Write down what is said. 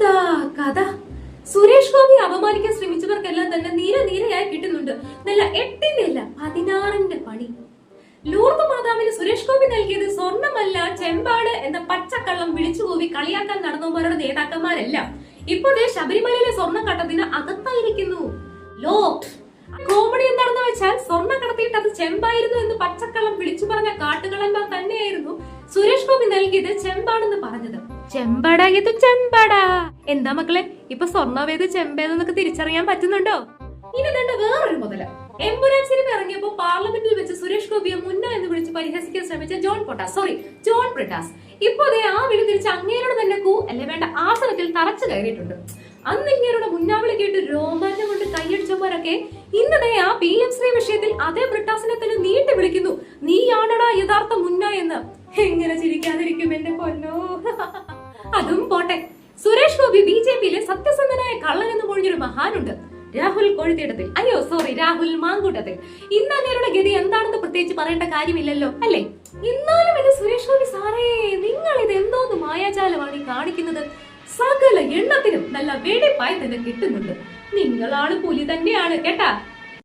എന്താ കഥ? സുരേഷ് ഗോപി അപമാനിക്കാൻ ശ്രമിച്ചവർക്കെല്ലാം തന്നെ നിരയായി കിട്ടുന്നുണ്ട്. നല്ല 8ന്റെ അല്ല 16ന്റെ പണി. ലൂർദ് മാതാവിന് സുരേഷ് ഗോപി നൽകിയത് സ്വർണ്ണമല്ല ചെമ്പാട് എന്ന പച്ചക്കള്ളം വിളിച്ചുകൂവി കളിയാക്കാൻ നടന്നവരുടെ നേതാക്കന്മാരല്ല ഇപ്പോഴേ ശബരിമലയിലെ സ്വർണ്ണം കട്ടതിന് അകത്തായിരിക്കുന്നു. കോമഡി എന്താണെന്ന് വെച്ചാൽ സ്വർണ്ണം കടത്തിയിട്ട് അത് ചെമ്പായിരുന്നു എന്ന് പച്ചക്കള്ളം വിളിച്ചു പറഞ്ഞ കാട്ടുകള്ളന്മാർ തന്നെയായിരുന്നു സുരേഷ് ഗോപി നൽകിയത് ചെമ്പാണെന്ന് പറഞ്ഞത്. ചെമ്പടാ ഇത് ചെമ്പടാ. എന്താ മക്കളെ, ഇപ്പൊ സ്വർണ്ണവേത് ചെമ്പേതെന്നൊക്കെ തിരിച്ചറിയാൻ പറ്റുന്നുണ്ടോ? ഇനി തന്നെ വേറൊരു മുതല. എമ്പുരാൻ സിനിമ ഇറങ്ങിയപ്പോ പാർലമെന്റിൽ വെച്ച് സുരേഷ് ഗോപിയെ മുന്ന എന്ന് വിളിച്ച് പരിഹസിക്കാൻ ശ്രമിച്ച ജോൺ ബ്രിട്ടാസ് ഇപ്പൊ ആ വിളി തിരിച്ച് അങ്ങേരോട് തന്നെ അല്ലെ വേണ്ട ആസനത്തിൽ തറച്ചു കയറിയിട്ടുണ്ട്. അന്ന് ഇങ്ങേരുടെ മുന്നാവിളി കേട്ട് രോമാഞ്ചം കൊണ്ട് കൈയടിച്ചവരൊക്കെ ഇന്നലെ ആ PM ശ്രീ വിഷയത്തിൽ അതേ ബ്രിട്ടാസിനെ തന്നെ നീട്ടി വിളിക്കുന്നു, നീയാണടാ യഥാർത്ഥ മുന്ന എന്ന്. എങ്ങനെ ചിരിക്കാതിരിക്കും എന്റെ പൊന്നോ. അതും പോട്ടെ, സുരേഷ് ഗോപി BJPയിലെ സത്യസന്ധനായ കള്ളൻ എന്ന് പൊഴിഞ്ഞൊരു മഹാനുണ്ട്, രാഹുൽ കൊഴുത്തേടത്തിൽ. രാഹുൽ മാങ്കൂട്ടത്തിൽ. ഇന്ന് അങ്ങേരുടെ ഗതി എന്താണെന്ന് പ്രത്യേകിച്ച് പറയേണ്ട കാര്യമില്ലല്ലോ അല്ലേ? എന്നാലും ഇത് സുരേഷ് ഗോപി സാറേ, നിങ്ങൾ ഇത് എന്തോന്ന് മായാജാലമാണ് ഈ കാണിക്കുന്നത്? സകല എണ്ണത്തിനും നല്ല വെടിപ്പായി തന്നെ കിട്ടുന്നുണ്ട്. നിങ്ങളാണ് പുലി തന്നെയാണ് കേട്ടാ.